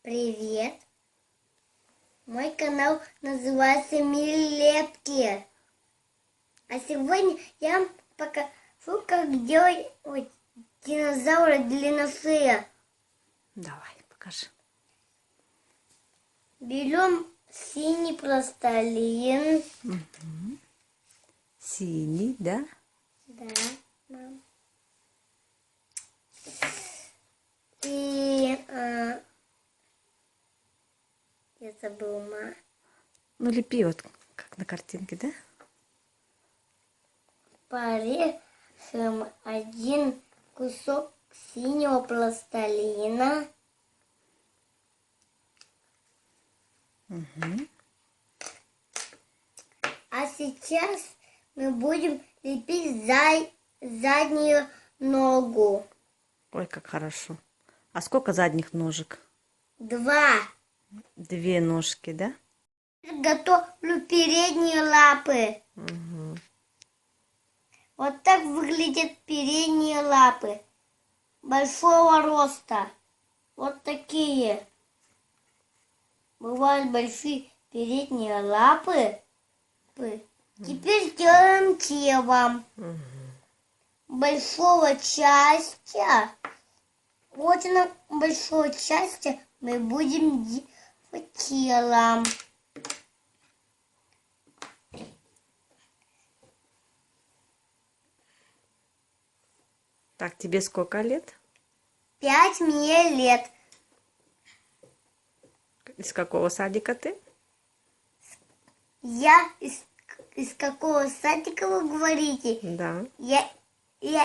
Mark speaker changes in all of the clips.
Speaker 1: Привет! Мой канал называется Милепки. А сегодня я вам покажу, как делать динозавра длинношея.
Speaker 2: Давай, покажи.
Speaker 1: Берем синий пластилин.
Speaker 2: Синий, да?
Speaker 1: Да, мам. И я забыла.
Speaker 2: Ну, лепи вот, как на картинке, да?
Speaker 1: Порежем один кусок синего пластилина. А сейчас мы будем лепить заднюю ногу.
Speaker 2: Ой, как хорошо. А сколько задних ножек?
Speaker 1: 2.
Speaker 2: 2 ножки, да?
Speaker 1: Готовлю передние лапы. Вот так выглядят передние лапы. Большого роста. Вот такие. Бывают большие передние лапы. Теперь сделаем тело. Большого части. Очень большого части мы будем делать телом.
Speaker 2: Так, тебе сколько лет?
Speaker 1: 5 мне лет.
Speaker 2: Из какого садика ты?
Speaker 1: Я из какого садика вы говорите?
Speaker 2: Да.
Speaker 1: Я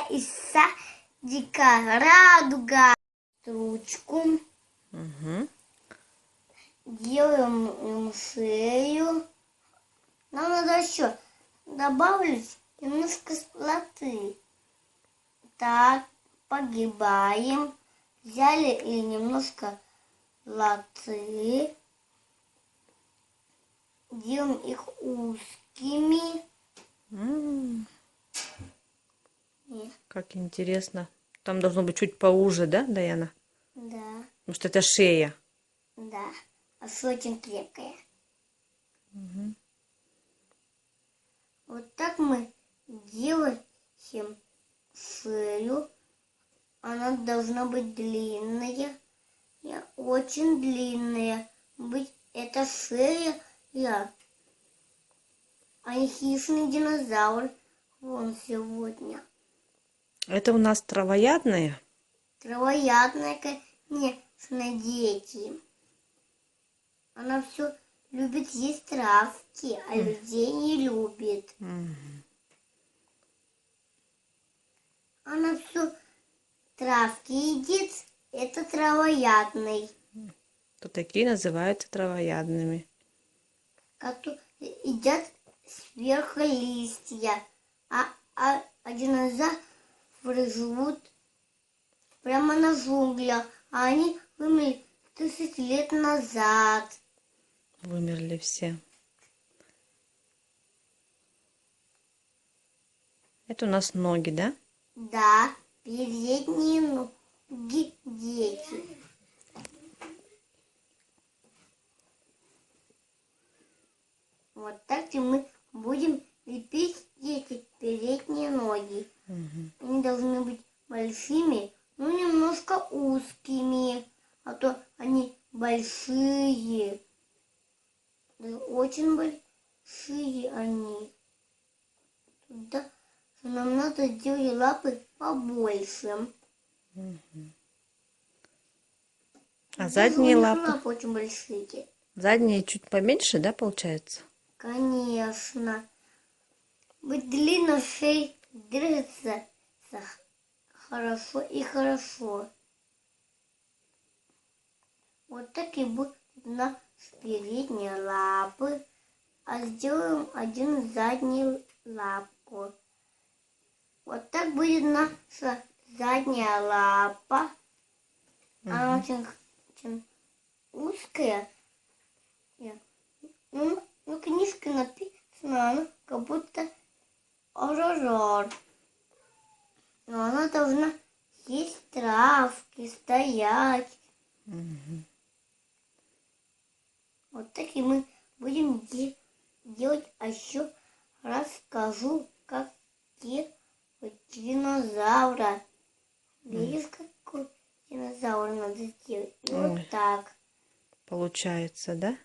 Speaker 1: из садика Радуга. Ручку. Делаем им шею. Нам надо еще добавить немножко слоты. Так, погибаем. Взяли и немножко лоты. Делаем их узкими.
Speaker 2: Как интересно. Там должно быть чуть поуже, да, Даяна?
Speaker 1: Да,
Speaker 2: Потому что это шея.
Speaker 1: да. А что очень крепкая. Вот так мы делаем шею. Она должна быть длинная. Очень длинная. Это шея, а не хищный динозавр. Вон сегодня.
Speaker 2: Это у нас травоядные?
Speaker 1: Травоядная, конечно, дети. Она все любит есть травки, а людей не любит. Она все травки едит. Это травоядный.
Speaker 2: То такие называются травоядными.
Speaker 1: Которые едят сверху листья. А динозавры живут прямо на джунглях. А они вымерли 1000 лет назад.
Speaker 2: Вымерли все. Это у нас ноги, да?
Speaker 1: Да, передние ноги дети. Вот так и мы будем лепить эти передние ноги. Они должны быть большими, но немножко узкими, а то они большие. Да, очень большие они. Тогда нам надо сделать лапы побольше.
Speaker 2: А
Speaker 1: Даже
Speaker 2: задние
Speaker 1: у них
Speaker 2: лапы?
Speaker 1: лапы очень большие.
Speaker 2: Задние чуть поменьше, да, получается?
Speaker 1: Конечно. Быть длинной шеей двигаться хорошо и хорошо. Вот так и будет на передние лапы. А сделаем один заднюю лапку. Вот так будет наша задняя лапа. Она очень узкая. Ну, книжка написана, она как будто оророр. Но она должна есть травки, стоять. Вот так и мы будем делать. А еще расскажу, как делать динозавра. Видишь, какой динозавр надо сделать? И
Speaker 2: Ой.
Speaker 1: вот так.
Speaker 2: Получается, да?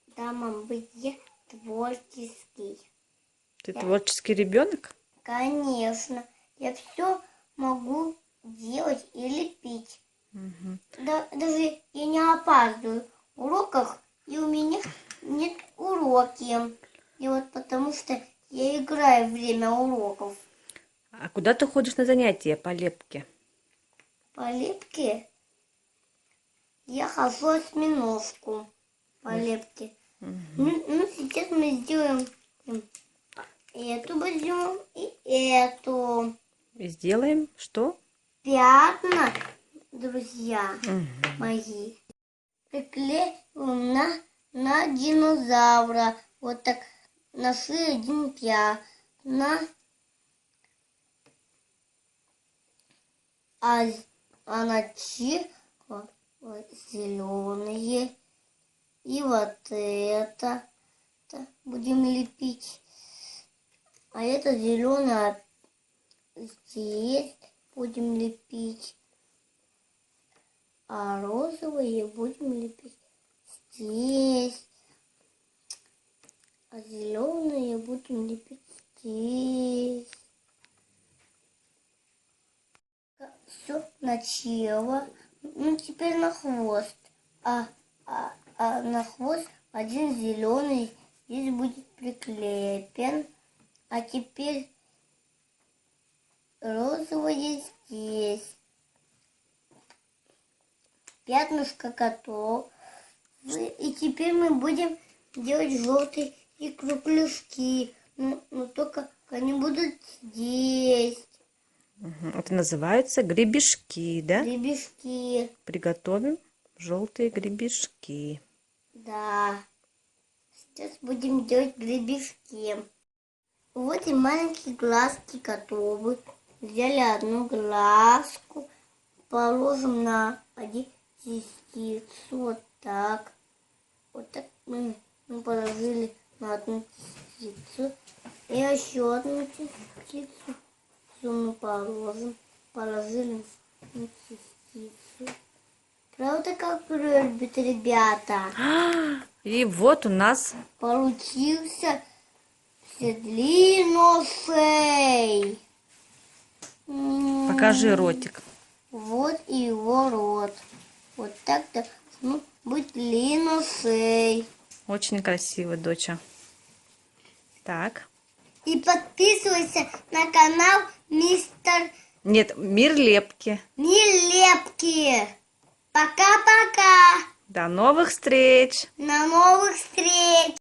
Speaker 1: Да, мам, быть я творческий.
Speaker 2: Ты творческий ребенок?
Speaker 1: Конечно. Я все могу делать и лепить. Да, даже я не опаздываю в уроках, и у меня нет уроки. И вот потому что я играю время уроков.
Speaker 2: А куда ты ходишь на занятия по лепке?
Speaker 1: По лепке я хожу осьминожку по лепке. Ну, сейчас мы сделаем эту возьмем и эту.
Speaker 2: И сделаем что?
Speaker 1: Пятна, друзья мои, приклеим на динозавра. Вот так нашли один пятна. А начало вот зеленые. И вот это будем лепить. А это зеленое здесь будем лепить. А розовые будем лепить здесь. А зеленые будем лепить здесь. Все, начало. Ну, теперь на хвост. А на хвост один зеленый здесь будет приклеен. А теперь розовое здесь. Пятнышко готово. И теперь мы будем делать желтые и кругляшки. Но только они будут здесь.
Speaker 2: Это называются гребешки, да?
Speaker 1: Гребешки.
Speaker 2: Приготовим желтые гребешки.
Speaker 1: Да. Сейчас будем делать гребешки. Вот и маленькие глазки готовы. Взяли одну глазку, положим на один частицу. Вот так. Вот так мы положили на одну частицу. И еще одну частицу мы положили на частицу. Правда, как любят ребята?
Speaker 2: И вот у нас
Speaker 1: Получился длинношей.
Speaker 2: покажи ротик.
Speaker 1: Вот и его рот. Вот так должно быть длинношей.
Speaker 2: Очень красиво, доча. Так.
Speaker 1: И подписывайся на канал Мистер
Speaker 2: Нет, мир лепки.
Speaker 1: Нелепки. Пока-пока.
Speaker 2: До новых встреч!
Speaker 1: На новых встреч.